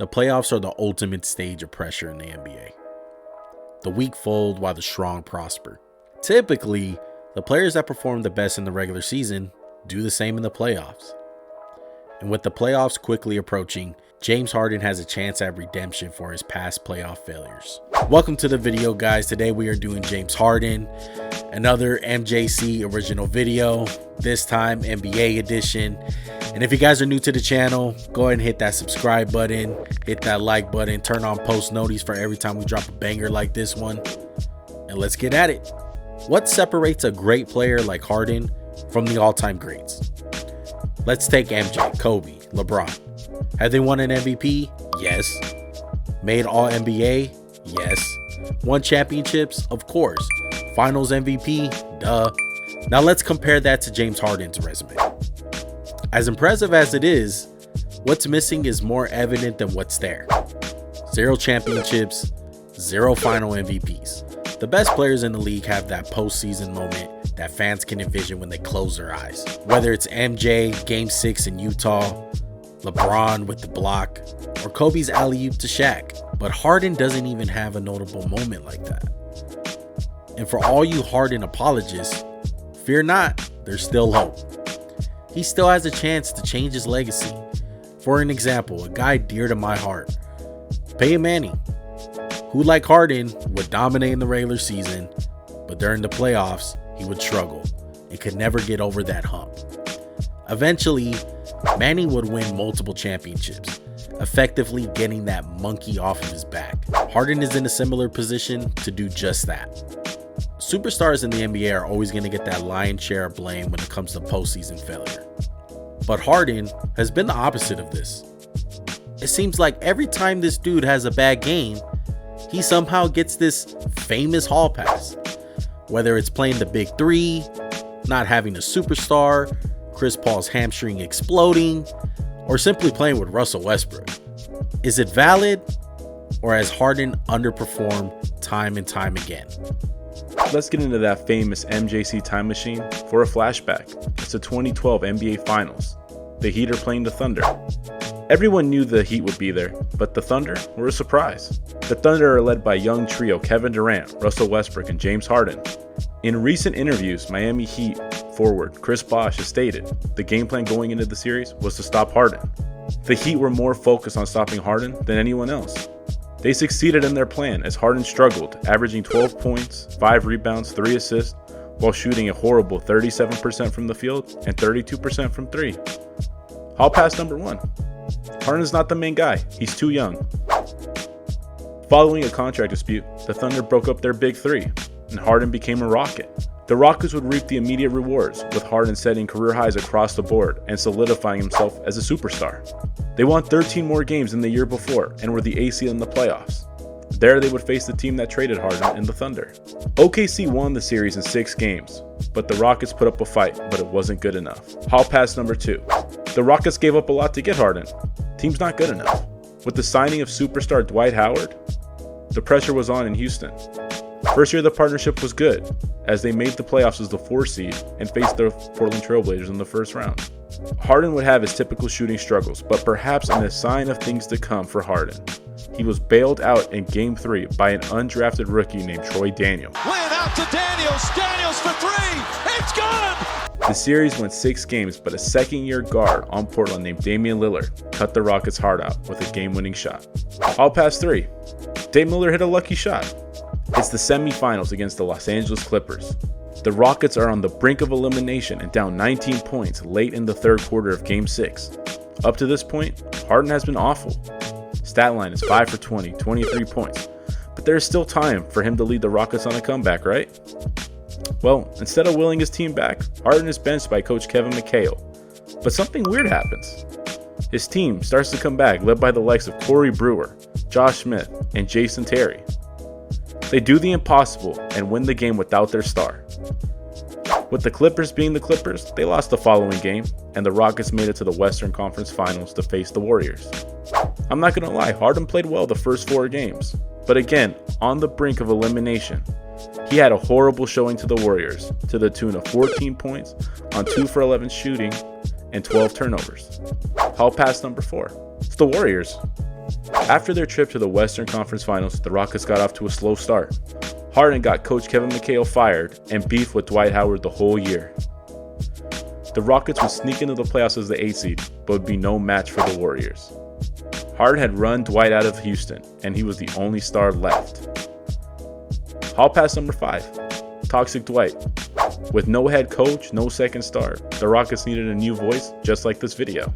The playoffs are the ultimate stage of pressure in the NBA. The weak fold while the strong prosper. Typically, the players that perform the best in the regular season do the same in the playoffs. And with the playoffs quickly approaching, James Harden has a chance at redemption for his past playoff failures. Welcome to the video, guys. Today we are doing James Harden, another MJC original video, this time NBA edition. And if you guys are new to the channel, go ahead and hit that subscribe button, hit that like button, turn on post notifications for every time we drop a banger like this one. And let's get at it. What separates a great player like Harden from the all-time greats? Let's take MJ, Kobe, LeBron. Have they won an MVP? Yes. Made all NBA? Yes. Won championships? Of course. Finals MVP? Duh. Now let's compare that to James Harden's resume. As impressive as it is, what's missing is more evident than what's there. 0 championships, 0 final MVPs. The best players in the league have that postseason moment that fans can envision when they close their eyes. Whether it's MJ, Game 6 in Utah, LeBron with the block, or Kobe's alley-oop to Shaq. But Harden doesn't even have a notable moment like that. And for all you Harden apologists, fear not, there's still hope. He still has a chance to change his legacy. For an example, a guy dear to my heart, Peyton Manning, who like Harden would dominate in the regular season, but during the playoffs, he would struggle and could never get over that hump. Eventually, Manning would win multiple championships, effectively getting that monkey off of his back. Harden is in a similar position to do just that. Superstars in the NBA are always going to get that lion's share of blame when it comes to postseason failure. But Harden has been the opposite of this. It seems like every time this dude has a bad game, he somehow gets this famous hall pass. Whether it's playing the big three, not having a superstar, Chris Paul's hamstring exploding, or simply playing with Russell Westbrook. Is it valid, or has Harden underperformed time and time again? Let's get into that famous MJC time machine for a flashback. It's the 2012 NBA Finals. The Heat are playing the Thunder. Everyone knew the Heat would be there, but the Thunder were a surprise. The Thunder are led by young trio Kevin Durant, Russell Westbrook, and James Harden. In recent interviews, Miami Heat forward Chris Bosh has stated the game plan going into the series was to stop Harden. The Heat were more focused on stopping Harden than anyone else. They succeeded in their plan as Harden struggled, averaging 12 points, 5 rebounds, 3 assists, while shooting a horrible 37% from the field and 32% from 3. Hall pass number 1. Harden's not the main guy, he's too young. Following a contract dispute, the Thunder broke up their big three, and Harden became a Rocket. The Rockets would reap the immediate rewards, with Harden setting career highs across the board and solidifying himself as a superstar. They won 13 more games than the year before and were the eighth seed in the playoffs. There they would face the team that traded Harden in the Thunder. OKC won the series in 6 games, but the Rockets put up a fight, but it wasn't good enough. Hall pass number 2. The Rockets gave up a lot to get Harden. Team's not good enough. With the signing of superstar Dwight Howard, the pressure was on in Houston. First year the partnership was good, as they made the playoffs as the 4 seed and faced the Portland Trailblazers in the first round. Harden would have his typical shooting struggles, but perhaps in a sign of things to come for Harden, he was bailed out in Game 3 by an undrafted rookie named Troy Daniels. Laying out to Daniels, Daniels for 3, it's good! The series went 6 games, but a second-year guard on Portland named Damian Lillard cut the Rockets' heart out with a game-winning shot. Hall pass 3. Dame Lillard hit a lucky shot. It's the semifinals against the Los Angeles Clippers. The Rockets are on the brink of elimination and down 19 points late in the third quarter of Game 6. Up to this point, Harden has been awful. Stat line is 5 for 20, 23 points. But there is still time for him to lead the Rockets on a comeback, right? Well, instead of willing his team back, Harden is benched by coach Kevin McHale. But something weird happens. His team starts to come back, led by the likes of Corey Brewer, Josh Smith, and Jason Terry. They do the impossible and win the game without their star. With the Clippers being the Clippers, they lost the following game, and the Rockets made it to the Western Conference Finals to face the Warriors. I'm not going to lie, Harden played well the first 4 games, but again, on the brink of elimination, he had a horrible showing to the Warriors to the tune of 14 points on 2 for 11 shooting and 12 turnovers. Hall pass number 4. It's the Warriors. After their trip to the Western Conference Finals, the Rockets got off to a slow start. Harden got coach Kevin McHale fired and beefed with Dwight Howard the whole year. The Rockets would sneak into the playoffs as the 8th seed, but would be no match for the Warriors. Harden had run Dwight out of Houston, and he was the only star left. Hall pass number 5, Toxic Dwight. With no head coach, no second star, the Rockets needed a new voice, just like this video.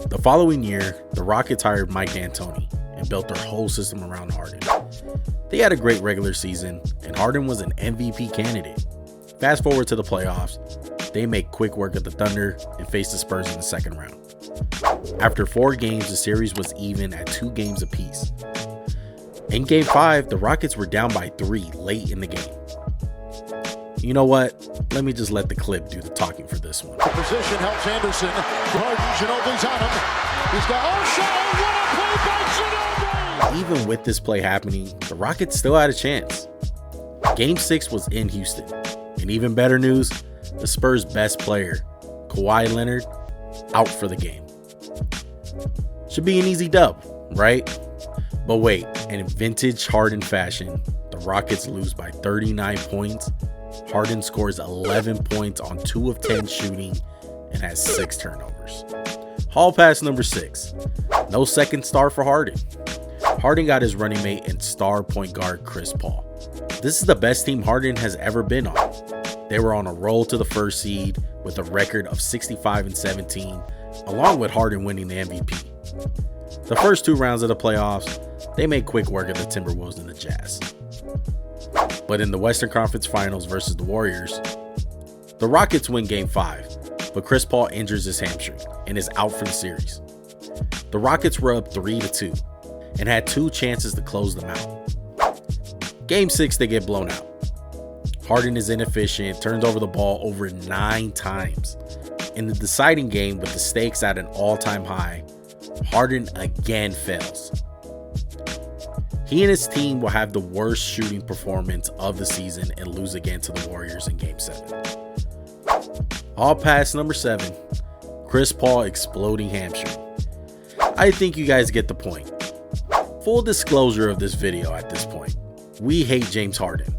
The following year, the Rockets hired Mike D'Antoni and built their whole system around Harden. They had a great regular season, and Harden was an MVP candidate. Fast forward to the playoffs, they make quick work of the Thunder and face the Spurs in the second round. After 4 games, the series was even at 2 games apiece. In Game 5, the Rockets were down by 3 late in the game. You know what? Let me just let the clip do the talking for this one. The position helps Anderson. Harden, Ginobili's on him. He's got what a play by Ginobili! Even with this play happening, the Rockets still had a chance. Game 6 was in Houston. And even better news, the Spurs' best player, Kawhi Leonard, out for the game. Should be an easy dub, right? But wait, in vintage Harden fashion, the Rockets lose by 39 points. Harden scores 11 points on 2 of 10 shooting and has 6 turnovers. Hall pass number 6. No second star for Harden. Harden got his running mate and star point guard Chris Paul. This is the best team Harden has ever been on. They were on a roll to the 1st seed with a record of 65-17, along with Harden winning the MVP. The first 2 rounds of the playoffs, they made quick work of the Timberwolves and the Jazz. But in the Western Conference Finals versus the Warriors, the Rockets win Game 5, but Chris Paul injures his hamstring and is out for the series. The Rockets were up 3-2 and had 2 chances to close them out. Game 6, they get blown out. Harden is inefficient, turns over the ball over 9 times. In the deciding game, with the stakes at an all-time high, Harden again fails. He and his team will have the worst shooting performance of the season and lose again to the Warriors in Game 7. All pass number 7, Chris Paul exploding hamstring. I think you guys get the point. Full disclosure of this video at this point, we hate James Harden.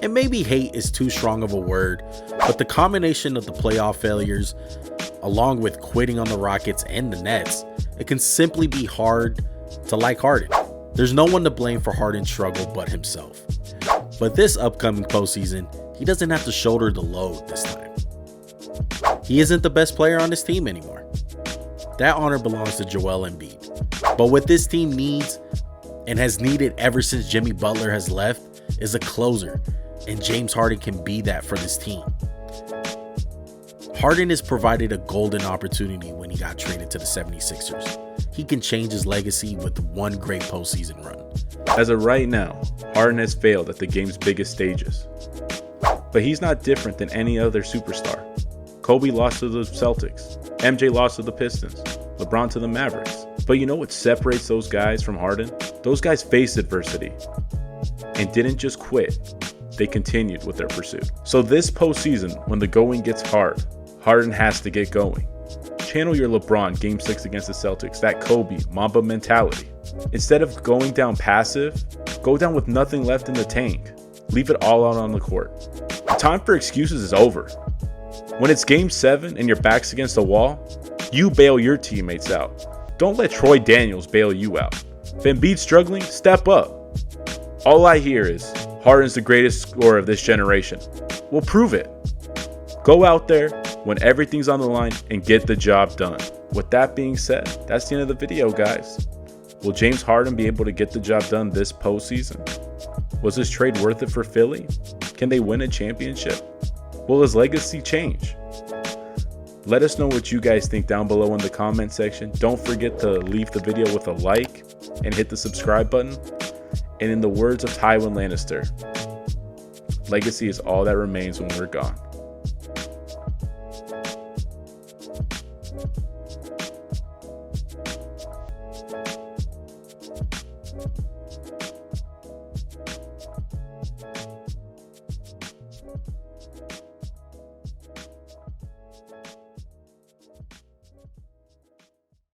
And maybe hate is too strong of a word, but the combination of the playoff failures, along with quitting on the Rockets and the Nets, it can simply be hard to like Harden. There's no one to blame for Harden's struggle but himself. But this upcoming postseason, he doesn't have to shoulder the load this time. He isn't the best player on his team anymore. That honor belongs to Joel Embiid. But what this team needs, and has needed ever since Jimmy Butler has left, is a closer, and James Harden can be that for this team. Harden has provided a golden opportunity when he got traded to the 76ers. He can change his legacy with one great postseason run. As of right now, Harden has failed at the game's biggest stages. But he's not different than any other superstar. Kobe lost to the Celtics, MJ lost to the Pistons, LeBron to the Mavericks. But you know what separates those guys from Harden? Those guys faced adversity and didn't just quit, they continued with their pursuit. So this postseason, when the going gets hard, Harden has to get going. Channel your LeBron Game 6 against the Celtics, that Kobe Mamba mentality. Instead of going down passive, go down with nothing left in the tank. Leave it all out on the court. The time for excuses is over. When it's Game 7 and your back's against the wall, you bail your teammates out. Don't let Troy Daniels bail you out. If Embiid's struggling, step up. All I hear is, Harden's the greatest scorer of this generation. Well, prove it. Go out there when everything's on the line and get the job done. With that being said, that's the end of the video, guys. Will James Harden be able to get the job done this postseason? Was this trade worth it for Philly? Can they win a championship? Will his legacy change? Let us know what you guys think down below in the comment section. Don't forget to leave the video with a like and hit the subscribe button. And in the words of Tywin Lannister, legacy is all that remains when we're gone.